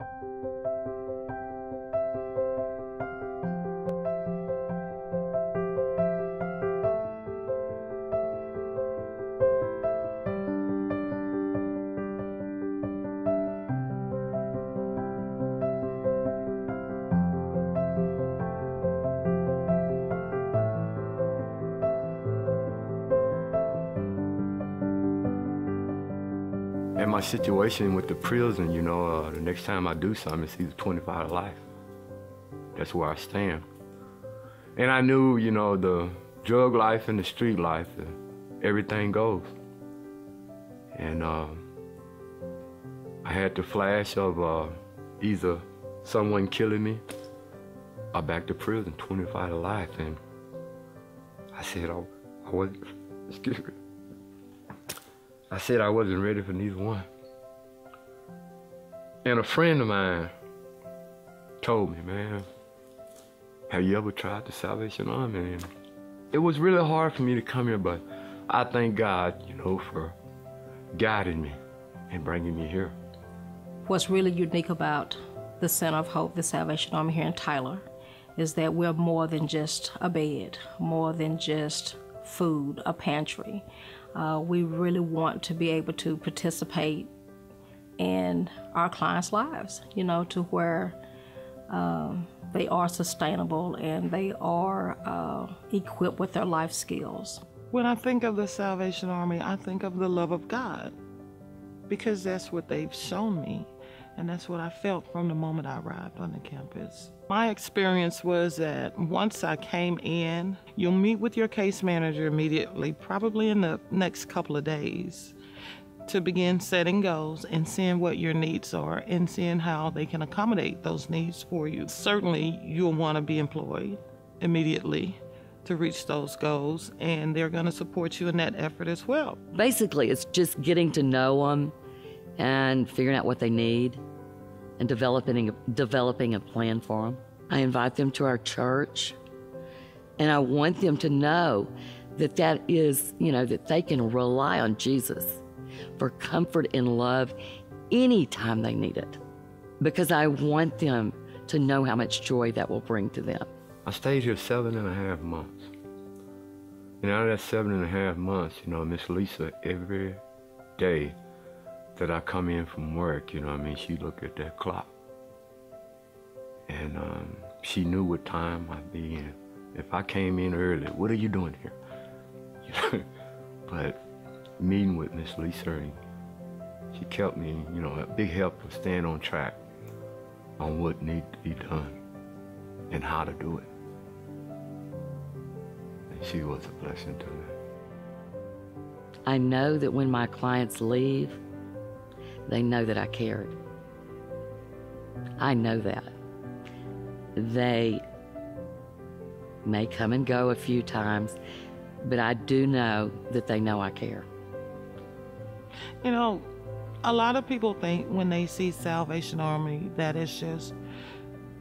And my situation with the prison, you know, the next time I do something, it's either 25 to life. That's where I stand. And I knew, you know, the drug life and the street life, everything goes. And I had the flash of either someone killing me or back to prison, 25 to life. And I said, I wasn't, excuse me. I said I wasn't ready for neither one. And a friend of mine told me, man, have you ever tried the Salvation Army? And it was really hard for me to come here, but I thank God, you know, for guiding me and bringing me here. What's really unique about the Center of Hope, the Salvation Army here in Tyler, is that we're more than just a bed, more than just food, a pantry. We really want to be able to participate in our clients' lives, you know, to where they are sustainable and they are equipped with their life skills. When I think of the Salvation Army, I think of the love of God, because that's what they've shown me, and that's what I felt from the moment I arrived on the campus. My experience was that once I came in, you'll meet with your case manager immediately, probably in the next couple of days, to begin setting goals and seeing what your needs are and seeing how they can accommodate those needs for you. Certainly, you'll want to be employed immediately to reach those goals, and they're going to support you in that effort as well. Basically, it's just getting to know them and figuring out what they need and developing a plan for them. I invite them to our church, and I want them to know that that is, you know, that they can rely on Jesus for comfort and love anytime they need it, because I want them to know how much joy that will bring to them. I stayed here 7.5 months. And out of that 7.5 months, you know, Miss Lisa, every day that I come in from work, you know what I mean, she looked at that clock. And she knew what time I'd be in. If I came in early, what are you doing here? You know? But meeting with Miss Lisa, she kept me, you know, a big help of staying on track on what needed to be done and how to do it. And she was a blessing to me. I know that when my clients leave, they know that I cared. I know that. They may come and go a few times, but I do know that they know I care. You know, a lot of people think when they see Salvation Army that it's just,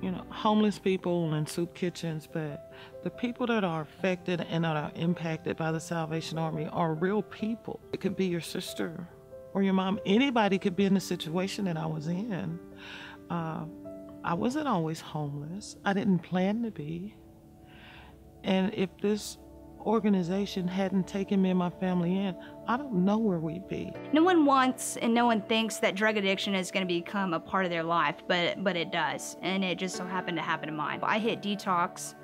you know, homeless people and soup kitchens, but the people that are affected and that are impacted by the Salvation Army are real people. It could be your sister or your mom. Anybody could be in the situation that I was in. I wasn't always homeless. I didn't plan to be. And if this organization hadn't taken me and my family in, I don't know where we'd be. No one wants and no one thinks that drug addiction is going to become a part of their life, but it does. And it just so happened to happen to mine. I hit detox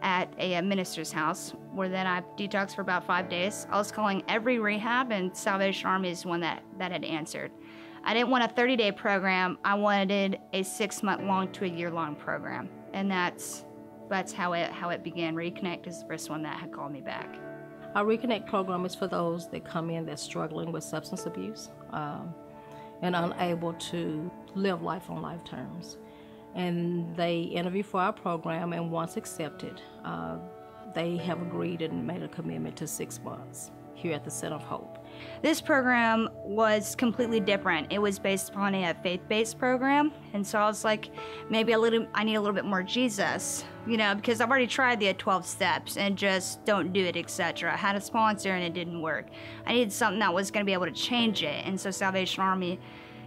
at a minister's house, where then I detoxed for about 5 days. I was calling every rehab, and Salvation Army is one that had answered. I didn't want a 30-day program. I wanted a 6-month-long to a year-long program, and that's how it began. Reconnect is the first one that had called me back. Our Reconnect program is for those that come in that's struggling with substance abuse and unable to live life on life terms. And they interview for our program, and once accepted, they have agreed and made a commitment to 6 months here at the Center of Hope. This program was completely different. It was based upon a faith-based program, and so I was like, maybe I need a little bit more Jesus, you know, because I've already tried the 12 steps and just don't do it, etc. I had a sponsor and it didn't work. I needed something that was going to be able to change it, and so Salvation Army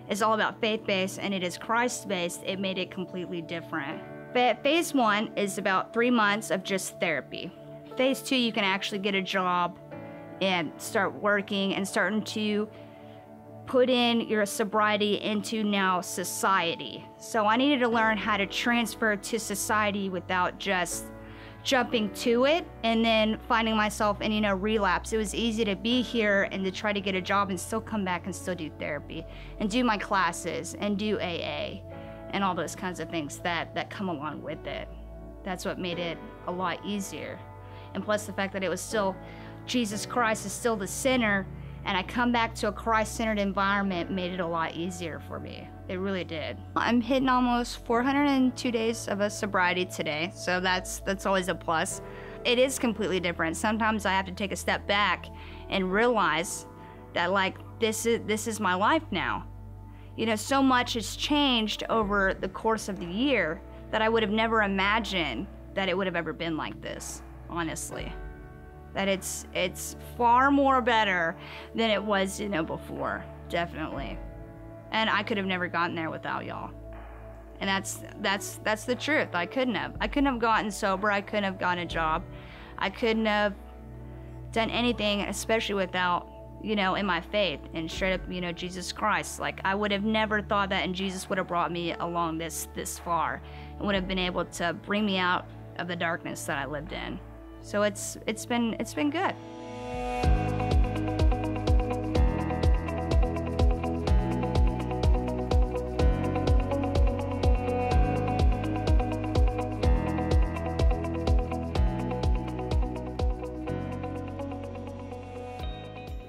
is all about faith-based and it is Christ-based, it made it completely different. But phase 1 is about 3 months of just therapy. Phase 2, you can actually get a job and start working and starting to put in your sobriety into now society. So I needed to learn how to transfer to society without just jumping to it and then finding myself in, relapse. It was easy to be here and to try to get a job and still come back and still do therapy and do my classes and do AA and all those kinds of things that come along with it. That's what made it a lot easier. And plus the fact that it was still, Jesus Christ is still the center, and I come back to a Christ-centered environment made it a lot easier for me. It really did. I'm hitting almost 402 days of a sobriety today, so that's always a plus. It is completely different. Sometimes I have to take a step back and realize that this is my life now. So much has changed over the course of the year that I would have never imagined that it would have ever been like this, honestly. That it's far more better than it was, before, definitely. And I could have never gotten there without y'all. And that's the truth. I couldn't have gotten sober. I couldn't have gotten a job. I couldn't have done anything, especially without, in my faith and straight up, Jesus Christ. I would have never thought that, and Jesus would have brought me along this far and would have been able to bring me out of the darkness that I lived in. So it's been good.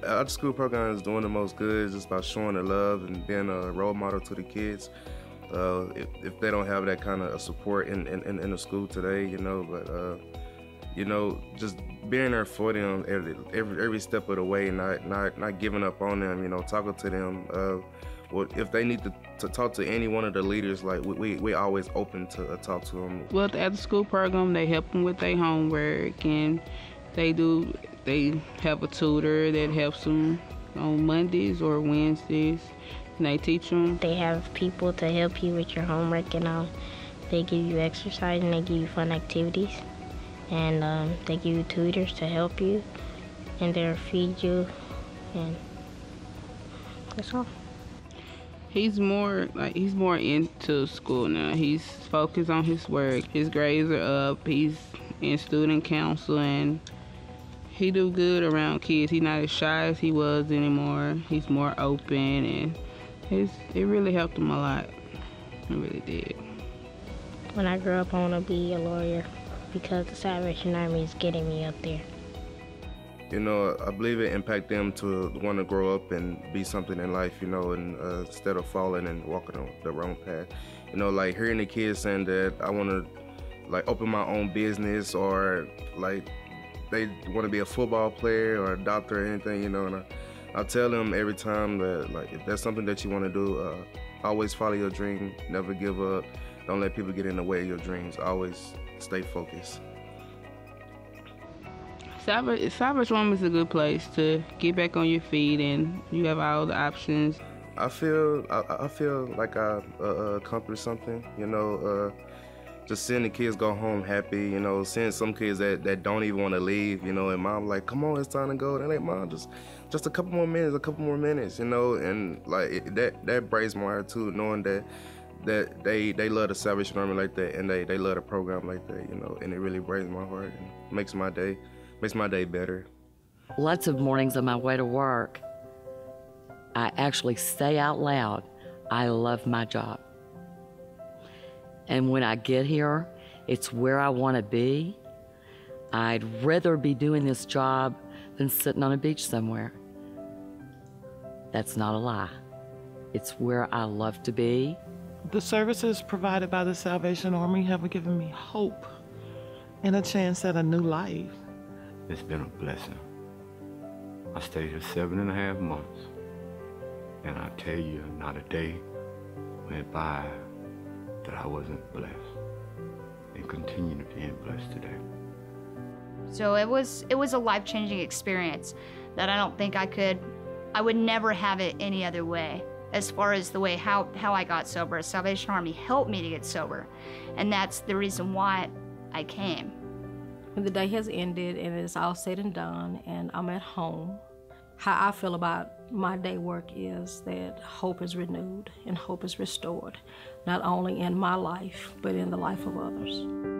Our school program is doing the most good. It's just about showing the love and being a role model to the kids. If they don't have that kind of support in the school today, just being there for them every step of the way, not giving up on them, talking to them. If they need to talk to any one of the leaders, we always open to talk to them. Well, at the school program, they help them with their homework, and they have a tutor that helps them on Mondays or Wednesdays, and they teach them. They have people to help you with your homework and all. They give you exercise and they give you fun activities. And they give you tutors to help you, and they'll feed you, and that's all. He's more into school now. He's focused on his work. His grades are up. He's in student council, and he do good around kids. He's not as shy as he was anymore. He's more open, and it really helped him a lot. It really did. When I grow up, I want to be a lawyer, because the Salvation Army is getting me up there. I believe it impacted them to want to grow up and be something in life, and instead of falling and walking on the wrong path. Hearing the kids saying that I want to, open my own business, or, they want to be a football player or a doctor or anything, and I tell them every time that, if that's something that you want to do, always follow your dream, never give up. Don't let people get in the way of your dreams. Always stay focused. Salvation Army is a good place to get back on your feet, and you have all the options. I feel like I accomplished something. Just seeing the kids go home happy. Seeing some kids that don't even want to leave. And mom like, come on, it's time to go. And they like, mom, just a couple more minutes. And that breaks my heart too, knowing that they love the Salvation Army like that, and they love the program like that, and it really breaks my heart and makes my day better. Lots of mornings on my way to work, I actually say out loud, I love my job. And when I get here, it's where I want to be. I'd rather be doing this job than sitting on a beach somewhere. That's not a lie. It's where I love to be. The services provided by the Salvation Army have given me hope and a chance at a new life. It's been a blessing. I stayed here 7.5 months, and I tell you, not a day went by that I wasn't blessed, and continue to be blessed today. So it was a life-changing experience that I don't think I would never have it any other way. as far as the way how I got sober. Salvation Army helped me to get sober, and that's the reason why I came. When the day has ended and it's all said and done and I'm at home, how I feel about my day work is that hope is renewed and hope is restored, not only in my life, but in the life of others.